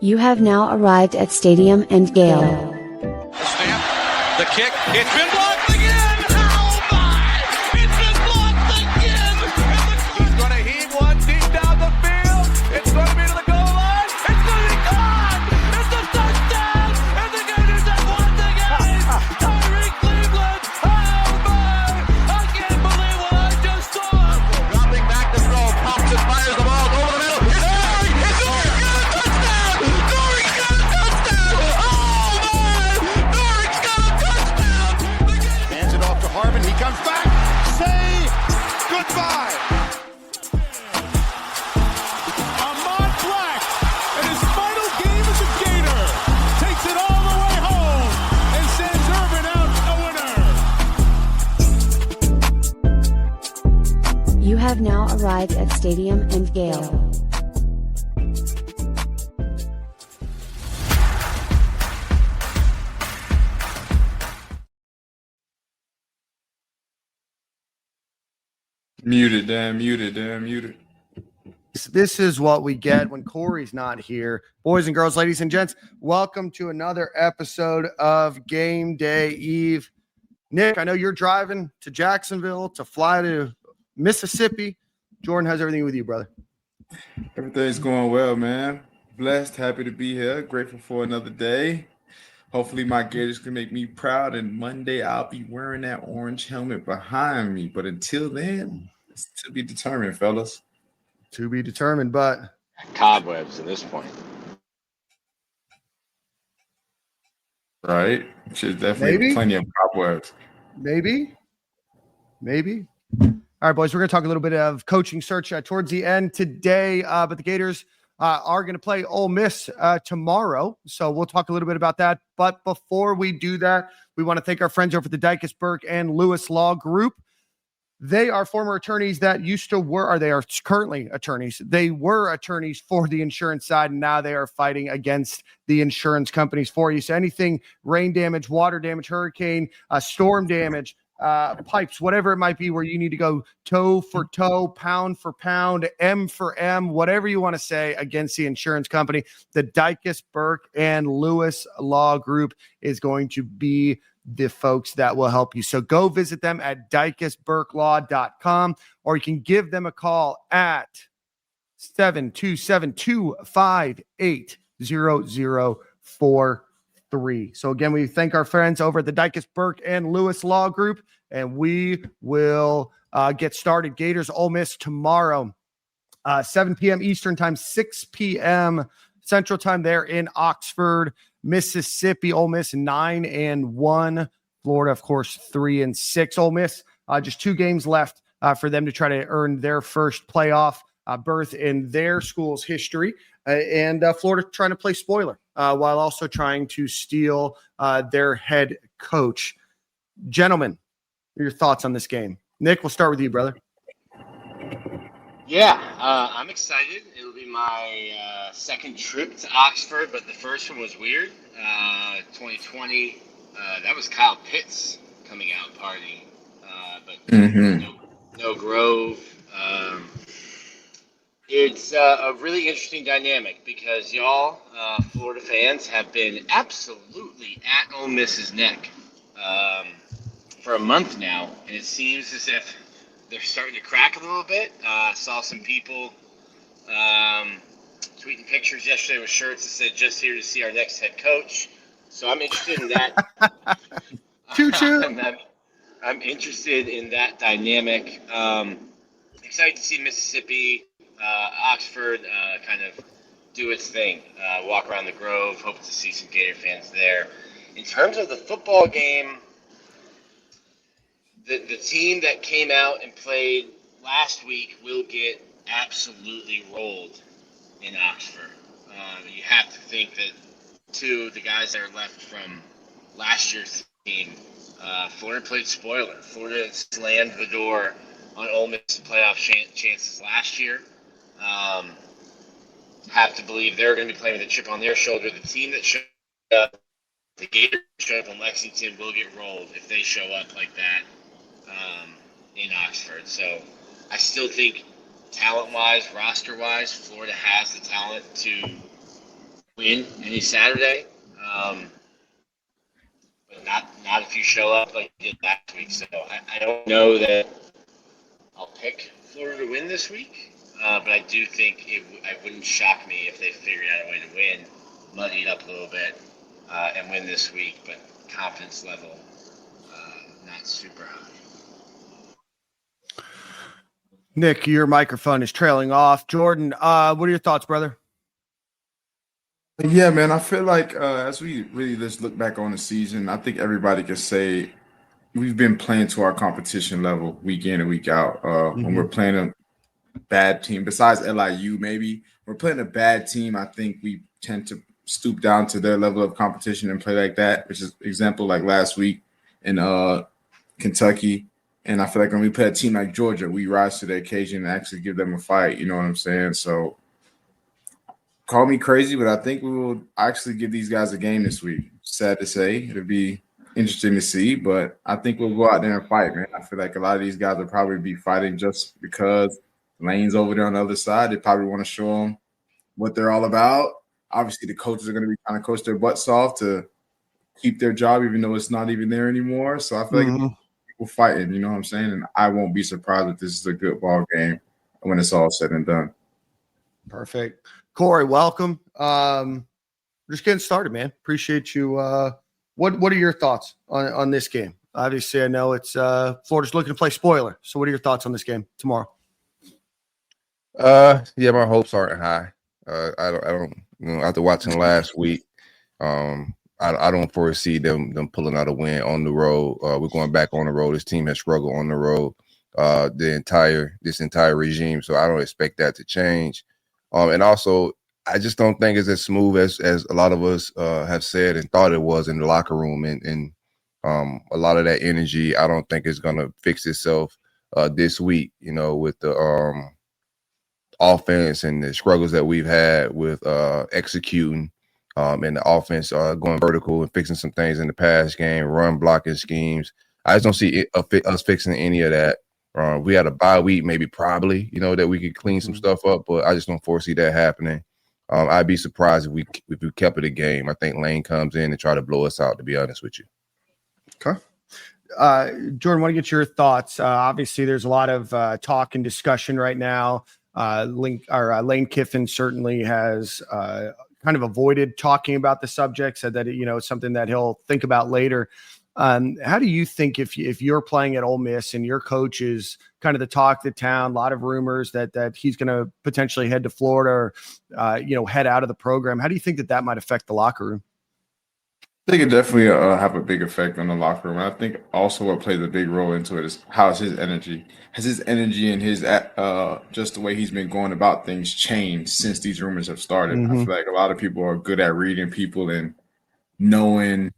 You have now arrived at Stadium and Gale. The snap, the kick, it's been blocked again! Oh my! It's been blocked again! He's going to heave one deep down the field. It's going to be to the goal line. It's going to be gone! It's a touchdown! And the Gators have won the game! Tyreek Cleveland! Oh my! I can't believe what I just saw! Dropping back to throw, pops and fires the ball over the middle. It's Dory! It's Dory! Got a touchdown! Dory's got a touchdown! Oh my! Dory's got a touchdown! Hands it off to Harvin. He comes back. Say goodbye. Ahmad Black, in his final game as a Gator, takes it all the way home and sends Urban out a winner. You have now arrived at Stadium and Gale. Muted, muted. This is what we get when Corey's not here. Boys and girls, ladies and gents, welcome to another episode of Game Day Eve. Nick, I know you're driving to Jacksonville to fly to Mississippi. Jordan, how's everything with you, brother? Everything's going well, man. Blessed, happy to be here. Grateful for another day. Hopefully my Gators can make me proud, and Monday I'll be wearing that orange helmet behind me. But until then, it's to be determined, fellas. To be determined, but Cobwebs at this point. Right? Should definitely Maybe. plenty of cobwebs. maybe. All right, boys, we're going to talk a little bit of coaching search towards the end today, but the Gators are going to play Ole Miss tomorrow, so we'll talk a little bit about that. But before we do that, we want to thank our friends over at the Dicus, Burke, and Lewis Law Group. They are former attorneys that used to work, or they are currently attorneys. They were attorneys for the insurance side, and now they are fighting against the insurance companies for you. So anything rain damage, water damage, hurricane, storm damage, pipes, whatever it might be, where you need to go toe for toe, pound for pound, M for M, whatever you want to say against the insurance company, the Dicus, Burke, and Lewis Law Group is going to be the folks that will help you. So go visit them at dicusburklaw.com, or you can give them a call at 727-258-0043. So again, we thank our friends over at the Dicus, Burke, and Lewis Law Group, and we will get started. Gators Ole Miss tomorrow, 7 p.m. Eastern time, 6 p.m. Central time there in Oxford, Mississippi. Ole Miss 9-1. Florida, of course, 3-6. Ole Miss, just 2 games left for them to try to earn their first playoff berth in their school's history. And Florida trying to play spoiler while also trying to steal their head coach. Gentlemen, your thoughts on this game? Nick, we'll start with you, brother. Yeah, I'm excited. It'll be my second trip to Oxford, but the first one was weird. 2020, that was Kyle Pitts coming out partying, but no Grove. It's a really interesting dynamic because y'all, Florida fans, have been absolutely at Ole Miss's neck for a month now, and it seems as if they're starting to crack a little bit. Saw some people tweeting pictures yesterday with shirts that said, "Just here to see our next head coach." So I'm interested in that. I'm interested in that dynamic. Excited to see Mississippi, Oxford kind of do its thing. Walk around the Grove. Hope to see some Gator fans there. In terms of the football game, the team that came out and played last week will get absolutely rolled in Oxford. You have to think that, too, the guys that are left from last year's team, Florida played spoiler. Florida slammed the door on Ole Miss playoff chances last year. Have to believe they're going to be playing with a chip on their shoulder. The team that showed up, the Gators showed up in Lexington, will get rolled if they show up like that in Oxford. So I still think talent-wise, roster-wise, Florida has the talent to win any Saturday, but not if you show up like you did last week. So I don't know that I'll pick Florida to win this week, but I do think it wouldn't shock me if they figured out a way to win, muddy it up a little bit, and win this week. But confidence level not super high. Nick, your microphone is trailing off. Jordan, what are your thoughts, brother? Yeah, man, I feel like as we really just look back on the season, I think everybody can say we've been playing to our competition level week in and week out. When we're playing a bad team, besides LIU, maybe we're playing a bad team, I think we tend to stoop down to their level of competition and play like that, which is example like last week in Kentucky. And I feel like when we play a team like Georgia, we rise to the occasion and actually give them a fight. You know what I'm saying? So call me crazy, but I think we will actually give these guys a game this week. Sad to say. It'll be interesting to see, but I think we'll go out there and fight, man. I feel like a lot of these guys will probably be fighting just because Lane's over there on the other side. They probably want to show them what they're all about. Obviously, the coaches are going to be trying to coach their butts off to keep their job, even though it's not even there anymore. So I feel like people fighting, you know what I'm saying? And I won't be surprised if this is a good ball game when it's all said and done. Perfect. Corey, welcome. We're just getting started, man. Appreciate you. What are your thoughts on this game? Obviously, I know it's Florida's looking to play spoiler. So what are your thoughts on this game tomorrow? Yeah, my hopes aren't high. I don't after watching last week, I don't foresee them pulling out a win on the road. We're going back on the road. This team has struggled on the road this entire regime, so I don't expect that to change. And also, I just don't think it's as smooth as a lot of us have said and thought it was in the locker room. And a lot of that energy, I don't think is going to fix itself this week, with the offense and the struggles that we've had with executing and the offense going vertical and fixing some things in the pass game, run blocking schemes. I just don't see us fixing any of that. We had a bye week, probably, that we could clean some stuff up, but I just don't foresee that happening. I'd be surprised if we kept it a game. I think Lane comes in and try to blow us out, to be honest with you. Okay. Jordan, want to get your thoughts. Obviously, there's a lot of talk and discussion right now. Lane Kiffin certainly has kind of avoided talking about the subject, said that it's something that he'll think about later. How do you think if you're playing at Ole Miss and your coach is kind of the talk of the town, a lot of rumors that he's going to potentially head to Florida or, head out of the program, how do you think that might affect the locker room? I think it definitely have a big effect on the locker room. I think also what plays a big role into it is how is his energy. Has his energy and his just the way he's been going about things changed since these rumors have started? I feel like a lot of people are good at reading people and knowing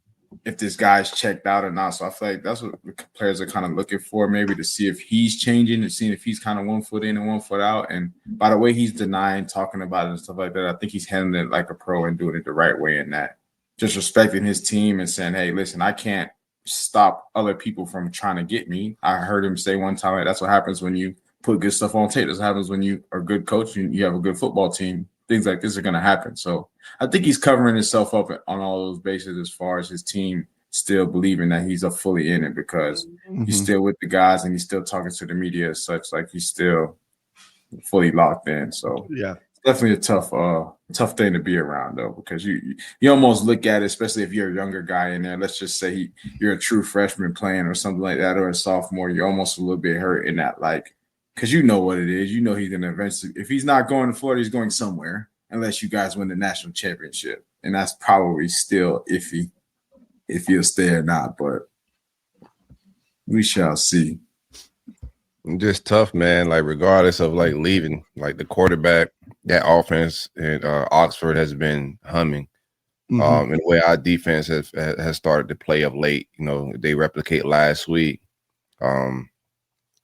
if this guy's checked out or not. So I feel like that's what the players are kind of looking for, maybe to see if he's changing and seeing if he's kind of 1 foot in and 1 foot out. And by the way he's denying, talking about it and stuff like that, I think he's handling it like a pro and doing it the right way in that. Just respecting his team and saying, hey, listen, I can't stop other people from trying to get me. I heard him say one time, that's what happens when you put good stuff on tape. That's what happens when you are a good coach and you have a good football team. Things like this are going to happen. So I think he's covering himself up on all those bases as far as his team still believing that he's fully in it because he's still with the guys and he's still talking to the media as such, like he's still fully locked in. So yeah, it's definitely a tough thing to be around though, because you almost look at it, especially if you're a younger guy in there. Let's just say you're a true freshman playing or something like that, or a sophomore. You're almost a little bit hurt in that, like, because you know what it is. You know he's going to eventually, if he's not going to Florida, he's going somewhere unless you guys win the national championship. And that's probably still iffy if he'll stay or not, but we shall see. Just tough, man. Like, regardless of, like, leaving, like, the quarterback, that offense in Oxford has been humming. And the way our defense has started to play of late, they replicate last week.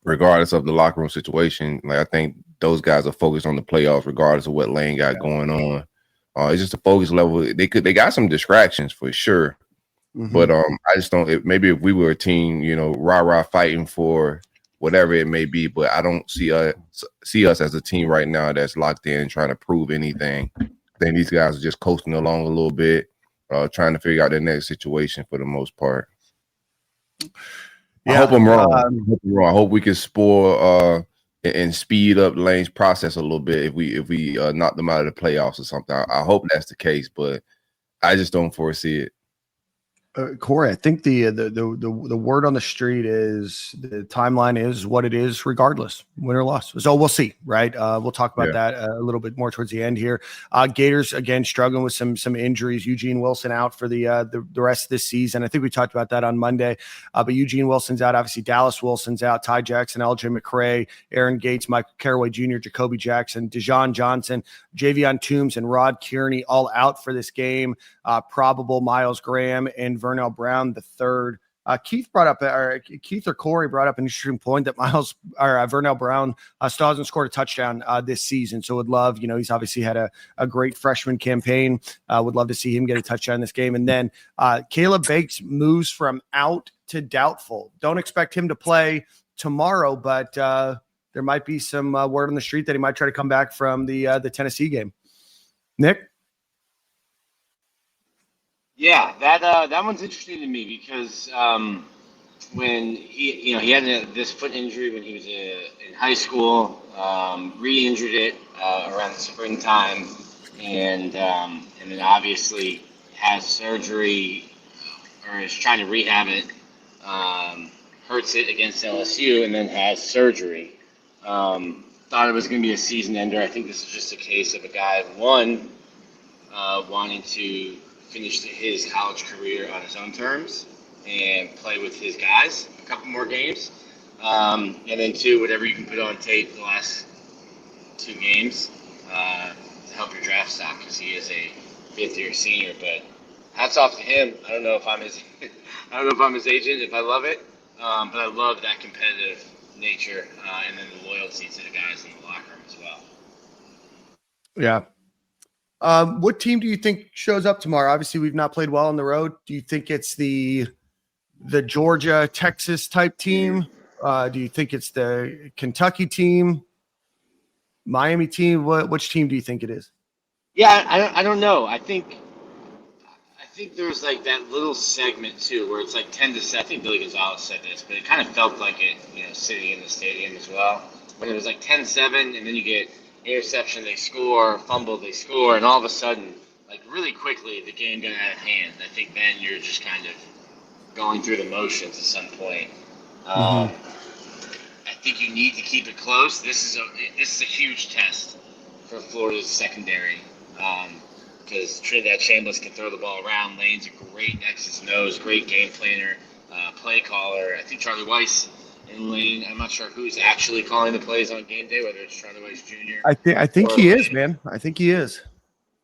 Regardless of the locker room situation, like, I think those guys are focused on the playoffs, regardless of what Lane got going on. It's just a focus level. They got some distractions for sure, but I just don't. Maybe if we were a team, rah fighting for whatever it may be, but I don't see us as a team right now that's locked in trying to prove anything. I think these guys are just coasting along a little bit, trying to figure out their next situation for the most part. I hope I'm wrong. I hope we can spoil and speed up Lane's process a little bit if we knock them out of the playoffs or something. I hope that's the case, but I just don't foresee it. Corey, I think the word on the street is the timeline is what it is, regardless, win or loss. So we'll see, right? We'll talk about that a little bit more towards the end here. Gators again struggling with some injuries. Eugene Wilson out for the rest of this season. I think we talked about that on Monday. But Eugene Wilson's out. Obviously, Dallas Wilson's out. Ty Jackson, LJ McCray, Aaron Gates, Michael Caraway Jr., Jacoby Jackson, Dejon Johnson, Javion Toombs, and Rod Kearney all out for this game. Probable Miles Graham and Vernell Brown the third. Keith or Corey brought up an interesting point that Vernell Brown still hasn't scored a touchdown this season. So would love, he's obviously had a great freshman campaign. Would love to see him get a touchdown in this game. And then Caleb Bakes moves from out to doubtful. Don't expect him to play tomorrow, but there might be some word on the street that he might try to come back from the Tennessee game. Nick? Yeah, that one's interesting to me because when he had this foot injury when he was in high school, re-injured it around the springtime, and then obviously has surgery or is trying to rehab it, hurts it against LSU, and then has surgery. Thought it was going to be a season ender. I think this is just a case of a guy wanting to finish his college career on his own terms and play with his guys a couple more games. And then two, whatever you can put on tape the last 2 games to help your draft stock because he is a 5th-year senior. But hats off to him. I don't know if I'm his agent, if I love it, but I love that competitive nature and then the loyalty to the guys in the locker room as well. Yeah. What team do you think shows up tomorrow? Obviously, we've not played well on the road. Do you think it's the Georgia, Texas type team? Do you think it's the Kentucky team, Miami team? Which team do you think it is? Yeah, I don't know. I think there's like that little segment too where it's like 10-7. I think Billy Gonzalez said this, but it kind of felt like it, sitting in the stadium as well. When it was like 10-7, and then you get interception, they score, fumble, they score, and all of a sudden, like really quickly, the game got out of hand. I think then you're just kind of going through the motions at some point. I think you need to keep it close. This is a huge test for Florida's secondary because Trinidad Chambliss can throw the ball around. Lane's a great X's and O's, great game planner, play caller. I think Charlie Weiss and Lane, I'm not sure who's actually calling the plays on game day, whether it's Charlie Weiss Jr. I think he is, man. I think he is.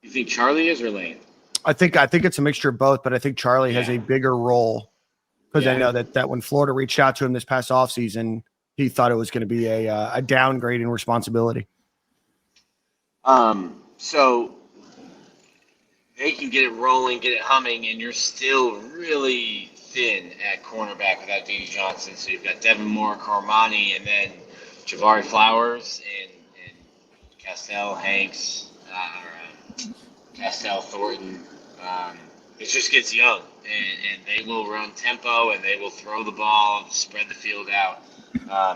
You think Charlie is or Lane? I think it's a mixture of both, but I think Charlie has a bigger role because I know that when Florida reached out to him this past offseason, he thought it was going to be a downgrade in responsibility. So they can get it rolling, get it humming, and you're still really thin at cornerback without Deanie Johnson. So you've got Devin Moore, Carmani, and then Javari Flowers and Castell Hanks, Castell Thornton. It just gets young, and they will run tempo, and they will throw the ball, spread the field out.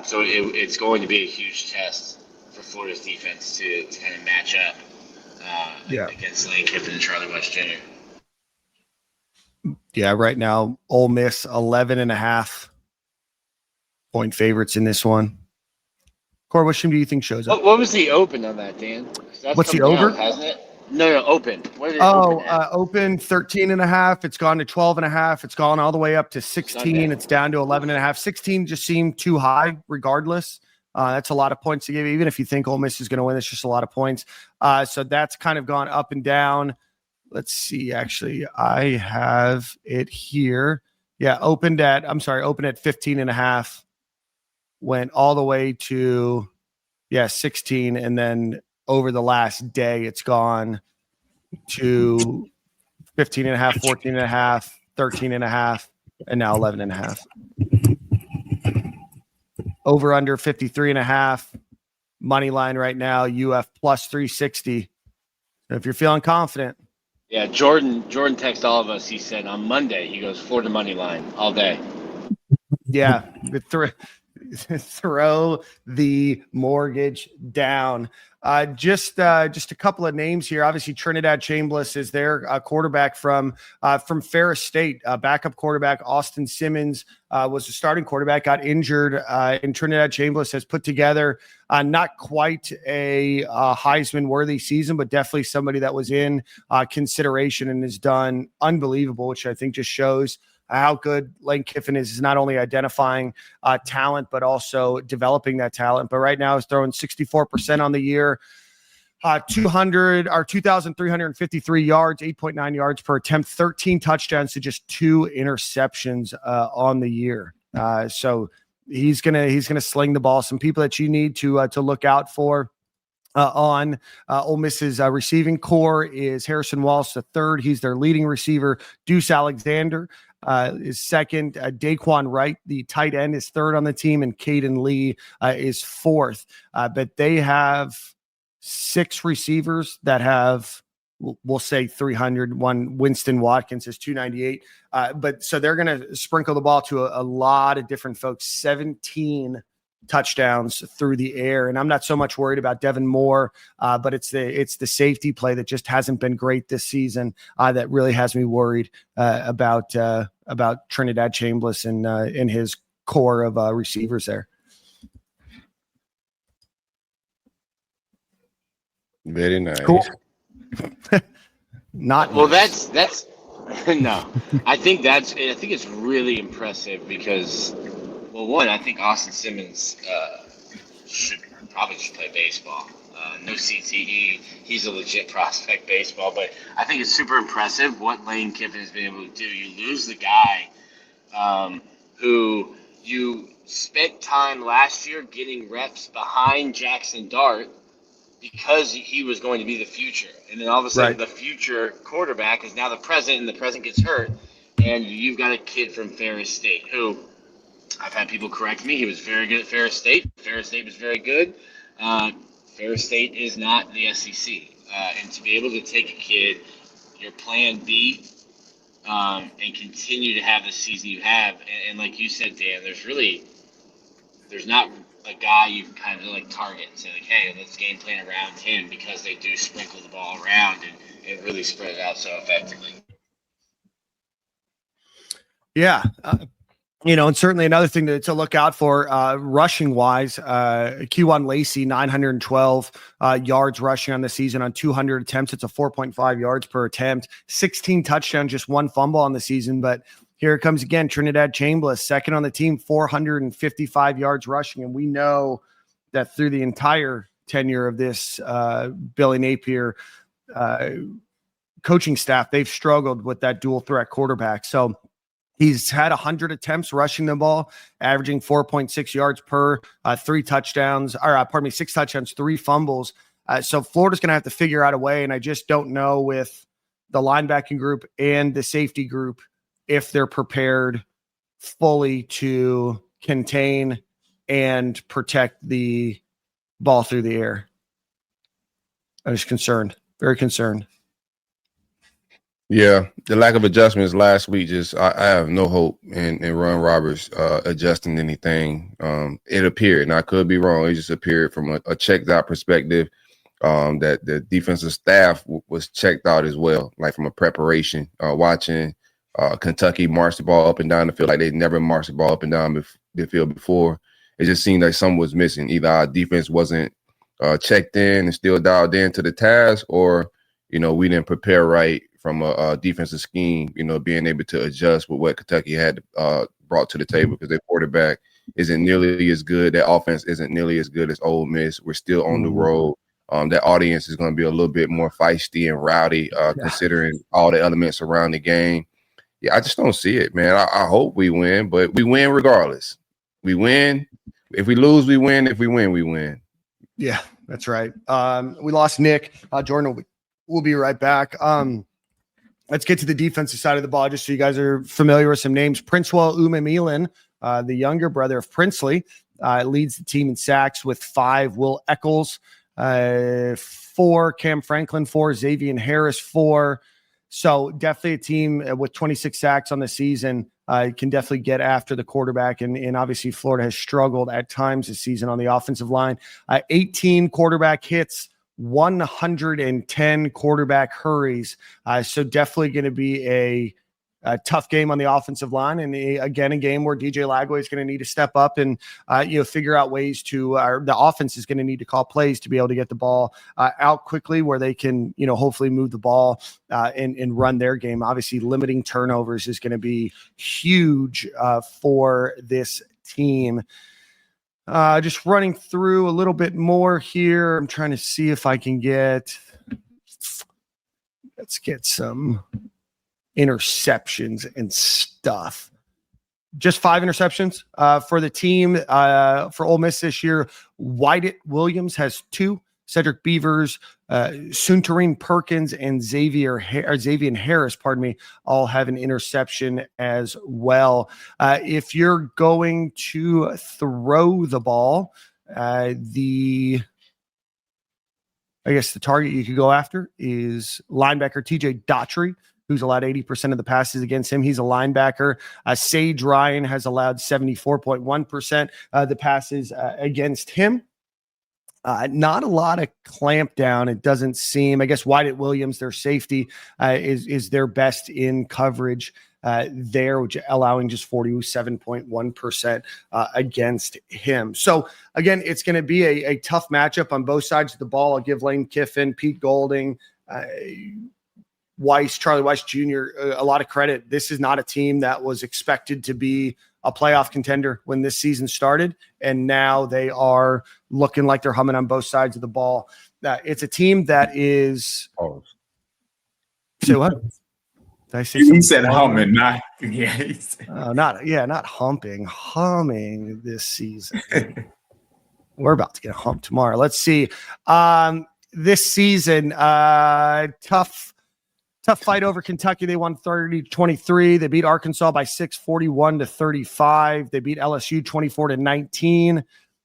So it's going to be a huge test for Florida's defense to kind of match up against Lane Kiffin and Charlie Weiss Jr. Yeah, right now, Ole Miss 11.5 point favorites in this one. Corey, what team do you think shows up? What was the open on that, Dan? What's the over? Down, hasn't it? No, open. What did it open 13.5. It's gone to 12.5. It's gone all the way up to 16. It's down to 11.5. 16 just seemed too high regardless. That's a lot of points to give. Even if you think Ole Miss is going to win, it's just a lot of points. So that's kind of gone up and down. Let's see. Actually, I have it here. Yeah, opened at 15.5. Went all the way to 16, and then over the last day, it's gone to 15.5, 14.5, 13.5, and now 11.5. Over under 53.5. Money line right now, UF plus 360. If you're feeling confident. Yeah, Jordan texted all of us. He said on Monday, he goes, Florida money line all day. Yeah, throw the mortgage down. Just a couple of names here. Obviously, Trinidad Chambliss is their quarterback from Ferris State. Backup quarterback Austin Simmons was the starting quarterback, got injured, and Trinidad Chambliss has put together not quite a Heisman-worthy season, but definitely somebody that was in consideration and has done unbelievable, which I think just shows how good Lane Kiffin is not only identifying talent, but also developing that talent. But right now is throwing 64% on the year, 2,353 yards, 8.9 yards per attempt, 13 touchdowns to just 2 interceptions on the year. So he's gonna sling the ball. Some people that you need to look out for. On Ole Miss's receiving core is Harrison Wallace III. He's their leading receiver. Deuce Alexander is second. Daquan Wright, the tight end, is third on the team, and Caden Lee is fourth. But they have 6 receivers that have, we'll say 300. One, Winston Watkins, is 298. But so they're going to sprinkle the ball to a lot of different folks. 17 touchdowns through the air, and I'm not so much worried about Devin Moore, but it's the safety play that just hasn't been great this season that really has me worried about Trinidad Chambliss and in his core of receivers there. Very nice. Cool. Not well. nice. That's no. I think it's really impressive because. Well, one, I think Austin Simmons should play baseball. No CTE. He's a legit prospect baseball. But I think it's super impressive what Lane Kiffin has been able to do. You lose the guy who you spent time last year getting reps behind Jackson Dart because he was going to be the future. And then all of a sudden the future quarterback is now the present, and the present gets hurt. And you've got a kid from Ferris State who – I've had people correct me. He was very good at Ferris State. Ferris State was very good. Ferris State is not the SEC. And to be able to take a kid, your plan B, and continue to have the season you have, and like you said, Dan, there's not a guy you can kind of like target and say, like, hey, let's game plan around him, because they do sprinkle the ball around and really spread it out so effectively. Yeah. And certainly another thing to look out for rushing wise, Q1 Lacey, 912 yards rushing on the season on 200 attempts. It's a 4.5 yards per attempt, 16 touchdowns, just 1 fumble on the season. But here it comes again. Trinidad Chambliss, second on the team, 455 yards rushing. And we know that through the entire tenure of this Billy Napier coaching staff, they've struggled with that dual threat quarterback. So he's had 100 attempts rushing the ball, averaging 4.6 yards per, 6 touchdowns, 3 fumbles. So Florida's going to have to figure out a way, and I just don't know with the linebacking group and the safety group if they're prepared fully to contain and protect the ball through the air. I was concerned, very concerned. Yeah, the lack of adjustments last week, I have no hope in Ron Roberts adjusting anything. It appeared, and I could be wrong, it just appeared from a checked out perspective that the defensive staff was checked out as well, like from a preparation, watching Kentucky march the ball up and down the field like they'd never marched the ball up and down the field before. It just seemed like something was missing. Either our defense wasn't checked in and still dialed in to the task, or, we didn't prepare right from a defensive scheme, being able to adjust with what Kentucky had brought to the table, because their quarterback isn't nearly as good. Their offense isn't nearly as good as Ole Miss. We're still on the road. That audience is going to be a little bit more feisty and rowdy, considering all the elements around the game. Yeah, I just don't see it, man. I hope we win, but we win regardless. We win. If we lose, we win. If we win, we win. Yeah, that's right. We lost Nick. Jordan will be right back. Let's get to the defensive side of the ball, just so you guys are familiar with some names. Princewell Umamilan, the younger brother of Princely, leads the team in sacks with 5. Will Eccles 4, Cam Franklin 4, Xavier Harris 4. So definitely a team with 26 sacks on the season can definitely get after the quarterback. And obviously Florida has struggled at times this season on the offensive line. 18 quarterback hits, 110 quarterback hurries. So definitely going to be a tough game on the offensive line. And again, a game where DJ Lagway is going to need to step up and, figure out ways to, the offense is going to need to call plays to be able to get the ball out quickly where they can, hopefully move the ball and run their game. Obviously limiting turnovers is going to be huge for this team. Just running through a little bit more here. I'm trying to see if I can let's get some interceptions and stuff. Just 5 interceptions for the team for Ole Miss this year. Wyatt Williams has 2. Cedric Beavers, Suntarine Perkins, and Xavier Harris, all have an interception as well. If you're going to throw the ball, the target you could go after is linebacker TJ Daughtry, who's allowed 80% of the passes against him. He's a linebacker. Sage Ryan has allowed 74.1% of the passes against him. Not a lot of clamp down. It doesn't seem. I guess Wyatt Williams, their safety, is their best in coverage there, which allowing just 47.1% against him. So again, it's going to be a tough matchup on both sides of the ball. I'll give Lane Kiffin, Pete Golding, Charlie Weiss Jr. A lot of credit. This is not a team that was expected to be a playoff contender when this season started, and now they are looking like they're humming on both sides of the ball. It's a team that is. Oh. Say what? Did I say you said humming, not not humping. Humming this season. We're about to get a hump tomorrow. Let's see. This season, tough fight over Kentucky. They won 30-23. They beat Arkansas by 6, 41-35. They beat LSU 24-19.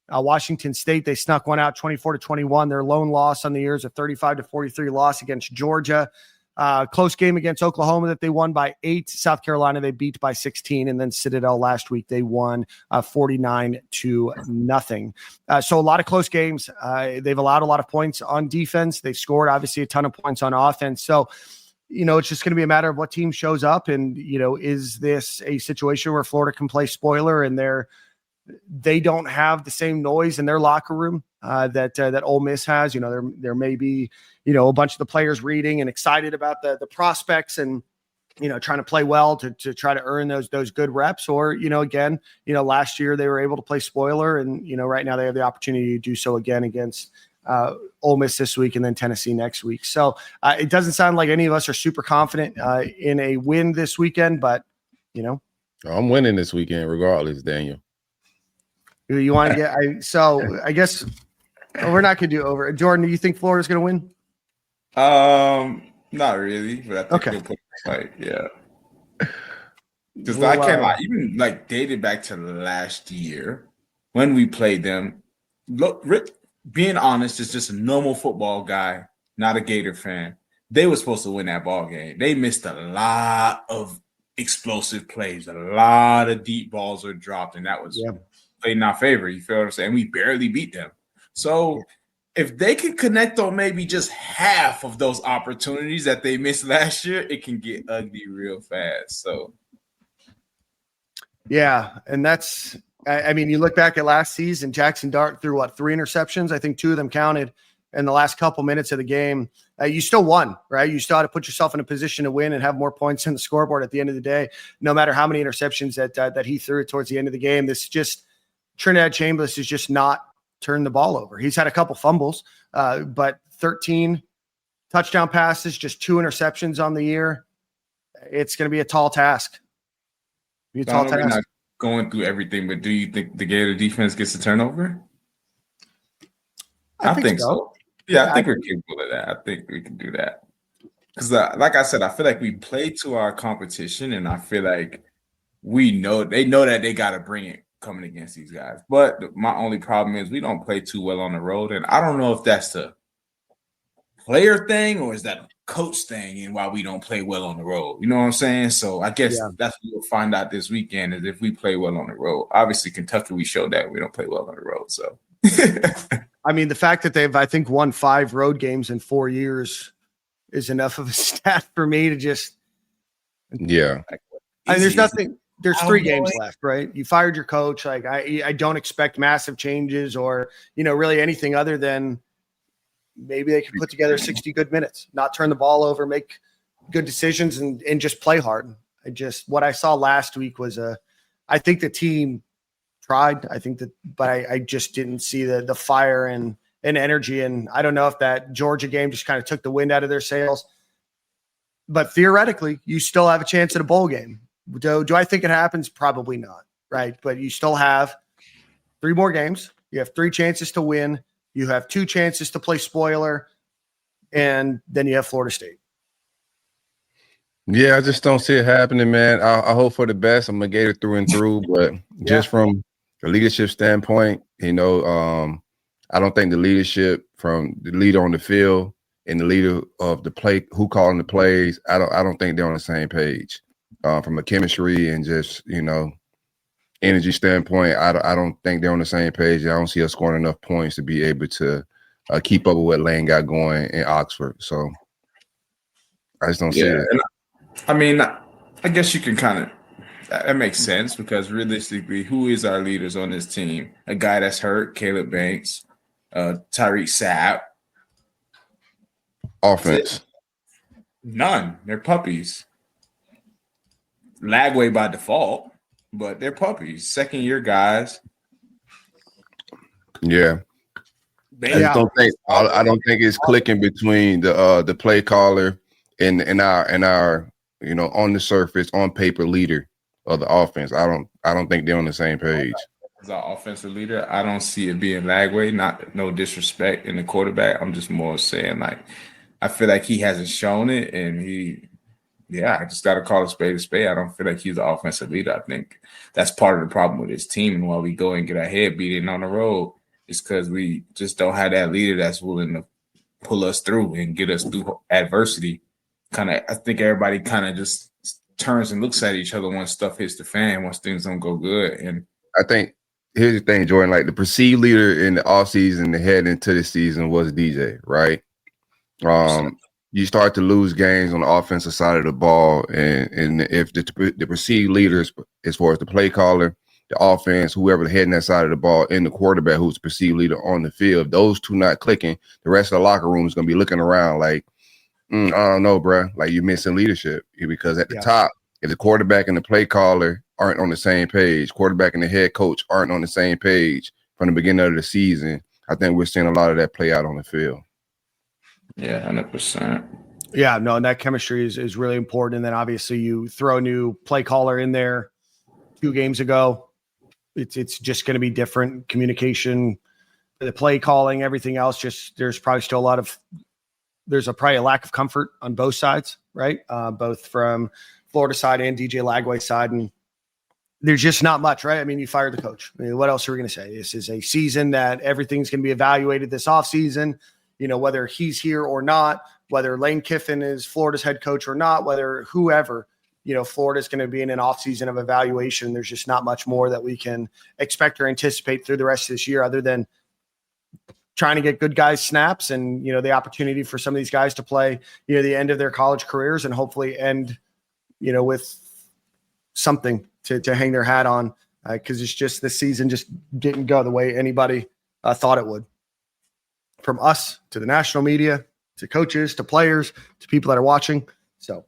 Washington State, they snuck one out 24-21. Their lone loss on the year is a 35-43 loss against Georgia. Close game against Oklahoma that they won by 8. South Carolina, they beat by 16. And then Citadel last week, they won 49-0. So a lot of close games. They've allowed a lot of points on defense. They've scored, obviously, a ton of points on offense. So, it's just going to be a matter of what team shows up. And, is this a situation where Florida can play spoiler and they don't have the same noise in their locker room that Ole Miss has? There may be, a bunch of the players reading and excited about the prospects and, trying to play well to try to earn those good reps. Or, again, last year they were able to play spoiler and, right now they have the opportunity to do so again against Ole Miss this week and then Tennessee next week. So it doesn't sound like any of us are super confident in a win this weekend, but I'm winning this weekend regardless, Daniel. You want to get I guess we're not going to do over. Jordan, do you think Florida's going to win? Not really, but I think okay. They'll put a fight, yeah. Because I can't even dated back to last year when we played them. Look, Rick, being honest, is just a normal football guy, not a Gator fan. They were supposed to win that ball game. They missed a lot of explosive plays. A lot of deep balls were dropped, and that was played in our favor. You feel what I'm saying? We barely beat them. So if they can connect on maybe just half of those opportunities that they missed last year, it can get ugly real fast. So, yeah, and that's – I mean, you look back at last season, Jackson Dart threw 3 interceptions. I think 2 of them counted in the last couple minutes of the game. You still won, right? You still had to put yourself in a position to win and have more points in the scoreboard at the end of the day, no matter how many interceptions that he threw towards the end of the game. This just Trinidad Chambliss is just not turned the ball over. He's had a couple fumbles, but 13 touchdown passes, just 2 interceptions on the year. It's going to be a tall task. Going through everything, but do you think the Gator defense gets a turnover? I think so. Yeah, I think we're capable of that. I think we can do that. Because, like I said, I feel like we play to our competition, and I feel like they know that they got to bring it coming against these guys. But my only problem is we don't play too well on the road, and I don't know if that's the player thing or is that a coach thing and why we don't play well on the road. You know what I'm saying? So I guess that's what we'll find out this weekend is if we play well on the road. Obviously, Kentucky, we showed that we don't play well on the road. So I mean, the fact that they've, I think, won 5 road games in 4 years is enough of a stat for me to just I mean, there's nothing. There's 3 games left, right? You fired your coach. Like I don't expect massive changes or, really anything other than maybe they can put together 60 good minutes, not turn the ball over, make good decisions and just play hard. What I saw last week was I think the team tried. I think that, but I just didn't see the fire and energy. And I don't know if that Georgia game just kind of took the wind out of their sails, but theoretically you still have a chance at a bowl game. Do I think it happens? Probably not. Right. But you still have 3 more games. You have 3 chances to win. You have 2 chances to play spoiler, and then you have Florida State. Yeah, I just don't see it happening, man. I hope for the best. I'm a Gator through and through, but just from a leadership standpoint, I don't think the leadership from the leader on the field and the leader of the play, who calling the plays, I don't think they're on the same page. From a chemistry and just energy standpoint, I don't think they're on the same page. I don't see us scoring enough points to be able to keep up with what Lane got going in Oxford. So I just don't see it. And I mean, I guess you can that makes sense because realistically, who is our leaders on this team? A guy that's hurt, Caleb Banks, Tyreek Sapp. Offense. None. They're puppies. Lagway by default. But they're puppies, 2nd-year guys. Yeah. I don't think it's clicking between the play caller and our on the surface, on paper leader of the offense. I don't think they're on the same page. As our offensive leader, I don't see it being Lagway. No disrespect in the quarterback. I'm just more saying I feel like he hasn't shown it, and I just got to call a spade a spade. I don't feel like he's the offensive leader. I think that's part of the problem with his team. And why we go and get our head beaten on the road is because we just don't have that leader that's willing to pull us through and get us through adversity. I think everybody just turns and looks at each other once stuff hits the fan, once things don't go good. And I think here's the thing, Jordan, like the perceived leader in the offseason, the head into the season was DJ, right? You start to lose games on the offensive side of the ball, and if the perceived leaders, as far as the play caller, the offense, whoever the head in that side of the ball, and the quarterback who's the perceived leader on the field, those 2 not clicking, the rest of the locker room is going to be looking around like, I don't know, bro. Like you're missing leadership because at the top, if the quarterback and the play caller aren't on the same page, quarterback and the head coach aren't on the same page from the beginning of the season, I think we're seeing a lot of that play out on the field. Yeah, 100%. Yeah, no, and that chemistry is really important. And then obviously you throw a new play caller in there 2 games ago. It's just going to be different communication, the play calling, everything else. There's probably still probably a lack of comfort on both sides, right? Both from Florida side and DJ Lagway side. And there's just not much, right? I mean, you fired the coach. I mean, what else are we going to say? This is a season that everything's going to be evaluated this offseason. Whether he's here or not, whether Lane Kiffin is Florida's head coach or not, whether whoever, Florida's going to be in an offseason of evaluation. There's just not much more that we can expect or anticipate through the rest of this year other than trying to get good guys snaps and, the opportunity for some of these guys to play, the end of their college careers and hopefully end, with something to hang their hat on because it's just this season just didn't go the way anybody thought it would. From us to the national media, to coaches, to players, to people that are watching. So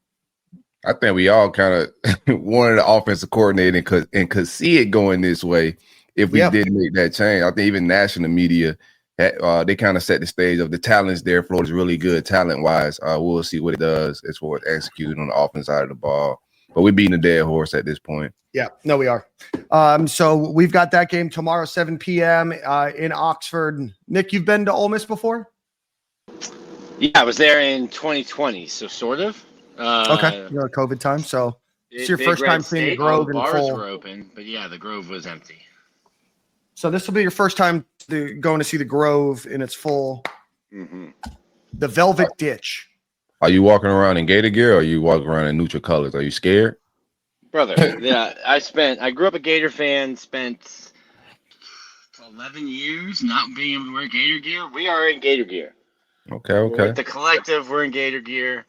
I think we all kind of wanted the offensive coordinator and could see it going this way if we did make that change. I think even national media, they kind of set the stage of the talents there. Florida's really good talent-wise. We'll see what it does as far as executing on the offense side of the ball. But we're beating a dead horse at this point. Yeah, no, we are. So we've got that game tomorrow, 7 p.m. In Oxford. Nick, you've been to Ole Miss before? Yeah, I was there in 2020, so sort of. Okay, COVID time. So it's your first time seeing the Grove in full. Bars were open, but yeah, the Grove was empty. So this will be your first time going to see the Grove in its full, the Velvet Ditch. Are you walking around in Gator gear or are you walking around in neutral colors? Are you scared? Brother, yeah, I grew up a Gator fan, spent 11 years not being able to wear Gator gear. We are in Gator gear. Okay. With the collective, we're in Gator gear.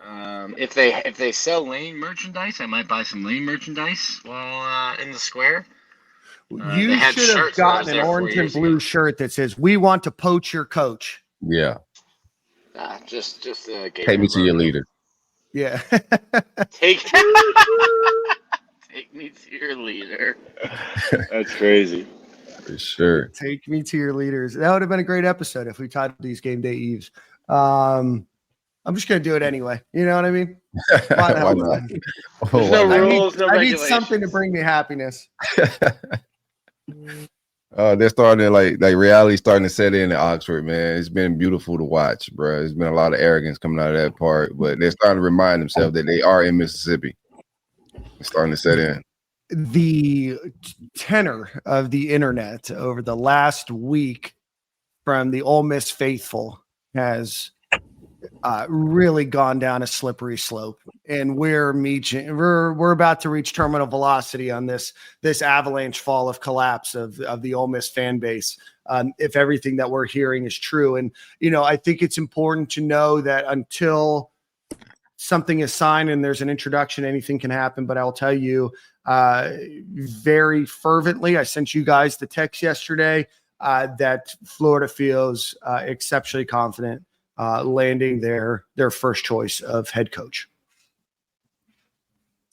If they sell Lane merchandise, I might buy some Lane merchandise while in the square. You should have gotten an orange and blue shirt that says, "We want to poach your coach." Yeah. Just Gator. Take me to your leader. Yeah. Take me to your leader. That's crazy. For sure. Take me to your leaders. That would have been a great episode if we titled these Game Day Eves. I'm just going to do it anyway. You know what I mean? Why not? There's no rules, no regulations. I need something to bring me happiness. They're starting to like reality starting to set in Oxford, man. It's been beautiful to watch, bro. There's been a lot of arrogance coming out of that part, but they're starting to remind themselves that they are in Mississippi. It's starting to set in. The tenor of the internet over the last week from the Ole Miss faithful has really gone down a slippery slope, and we're about to reach terminal velocity on this avalanche fall of collapse of the Ole Miss fan base. If everything that we're hearing is true, and I think it's important to know that until something is signed and there's an introduction, anything can happen. But I'll tell you very fervently, I sent you guys the text yesterday that Florida feels exceptionally confident landing their first choice of head coach.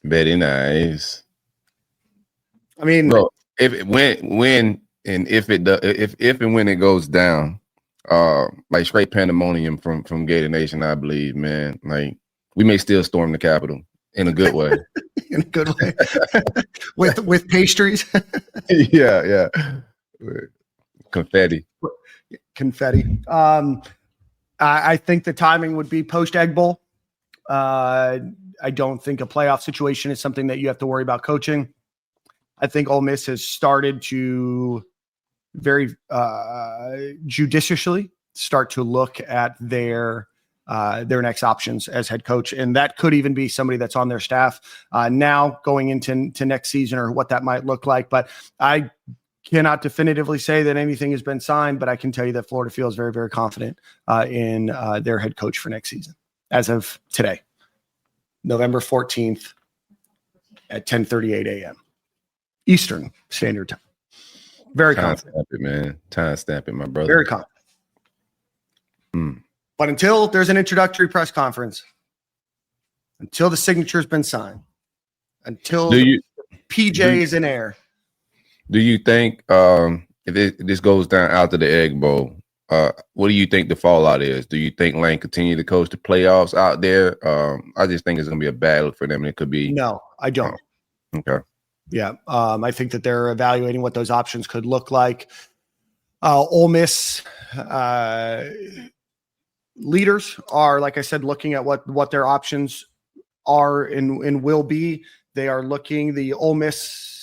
Very nice. I mean, bro, if and when it goes down, like straight pandemonium from Gator Nation, I believe, man. Like we may still storm the Capitol in a good way. In a good way, with pastries. yeah. Confetti. I think the timing would be post Egg Bowl. I don't think a playoff situation is something that you have to worry about coaching. I think Ole Miss has started to very judiciously start to look at their next options as head coach, and that could even be somebody that's on their staff now going into next season or what that might look like. But I cannot definitively say that anything has been signed, but I can tell you that Florida feels very, very confident in their head coach for next season as of today, November 14th at 10:38 a.m. Eastern Standard Time. Very confident. Time stamp it, man. Time stamp it, my brother. Very confident. But until there's an introductory press conference, until the signature's been signed, until PJ is in air. Do you think if this goes down after the Egg Bowl, what do you think the fallout is? Do you think Lane continue to coach the playoffs out there? I just think it's going to be a battle for them. And it could be. No, I don't. Okay. Yeah. I think that they're evaluating what those options could look like. Ole Miss leaders are, like I said, looking at what their options are and will be. They are looking, the Ole Miss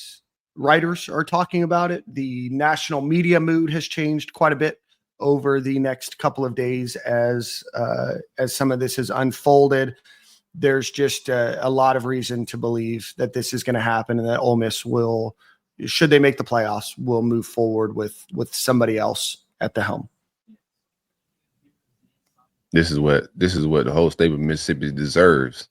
writers are talking about it. The national media mood has changed quite a bit over the next couple of days as some of this has unfolded. There's just a lot of reason to believe that this is going to happen and that Ole Miss will, should they make the playoffs, will move forward with somebody else at the helm. This is what the whole state of Mississippi deserves.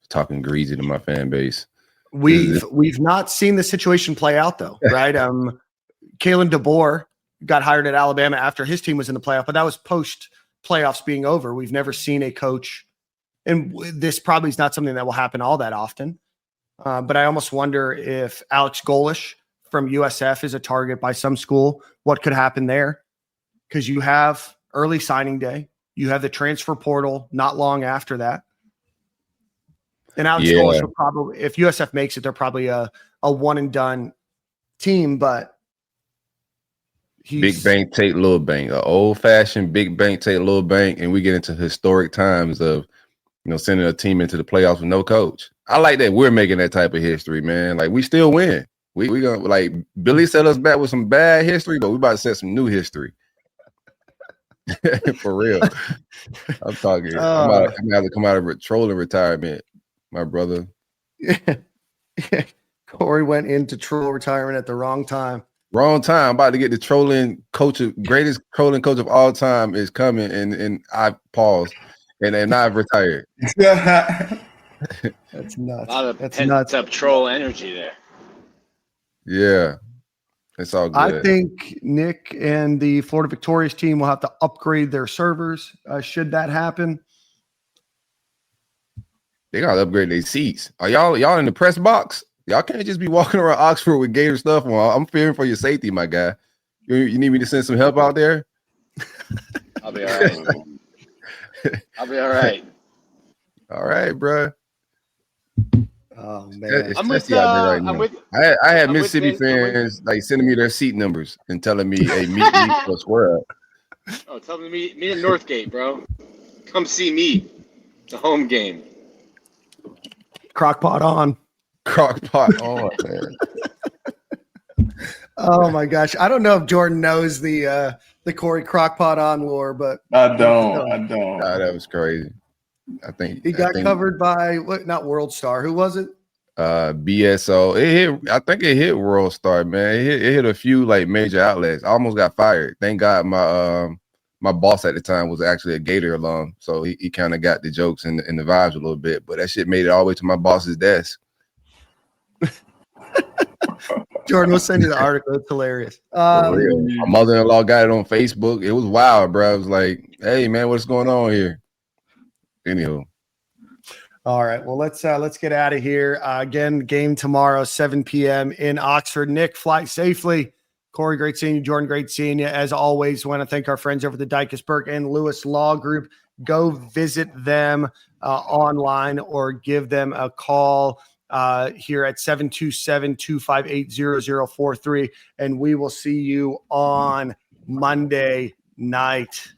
Talking greasy to my fan base. We've not seen the situation play out though, right? Kalen DeBoer got hired at Alabama after his team was in the playoff, but that was post playoffs being over. We've never seen a coach, and this probably is not something that will happen all that often. But I almost wonder if Alex Golish from USF is a target by some school. What could happen there? Because you have early signing day, you have the transfer portal not long after that. And Alex Golish will probably, if USF makes it, they're probably a one and done team, but big bank take little bank, an old fashioned big bank take little bank, and we get into historic times of sending a team into the playoffs with no coach. I like that we're making that type of history, man. Like we still win. We gonna like Billy set us back with some bad history, but we about to set some new history. For real. I'm talking. I'm gonna have to come out of trolling retirement, my brother. Yeah. Corey went into troll retirement at the wrong time. Wrong time. I'm about to get the trolling coach, greatest trolling coach of all time is coming, and I paused, and I've retired. That's nuts. A lot of That's pent nuts. up troll energy there. Yeah, it's all good. I think Nick and the Florida Victorious team will have to upgrade their servers. Should that happen? They gotta upgrade their seats. Are y'all in the press box? Y'all can't just be walking around Oxford with Gator stuff on. I'm fearing for your safety, my guy. You need me to send some help out there? I'll be all right. I'll be all right. All right, bro. Oh man, I'm with. I had Mississippi fans like sending me their seat numbers and telling me, "Hey, meet me for square up." Oh, tell them to meet at Northgate, bro. Come see me. It's a home game. Crockpot on. Crockpot on, man. Oh my gosh, I don't know if Jordan knows the Corey Crockpot on lore, but I don't. Nah, that was crazy. I think he got covered by what? Not World Star. Who was it? BSO. I think it hit World Star, man. It hit a few like major outlets. I almost got fired. Thank God my boss at the time was actually a Gator alum, so he kind of got the jokes and the vibes a little bit. But that shit made it all the way to my boss's desk. Jordan will send you the article. It's hilarious. For real. My mother-in-law got it on Facebook. It was wild, bro. I was like, "Hey, man, what's going on here?" Anywho. All right. Well, let's get out of here. Again, game tomorrow, 7 p.m. in Oxford. Nick, fly safely. Corey, great seeing you. Jordan, great seeing you. As always, want to thank our friends over at the Dykesburg and Lewis Law Group. Go visit them online or give them a call here at 727-258-0043. And we will see you on Monday night.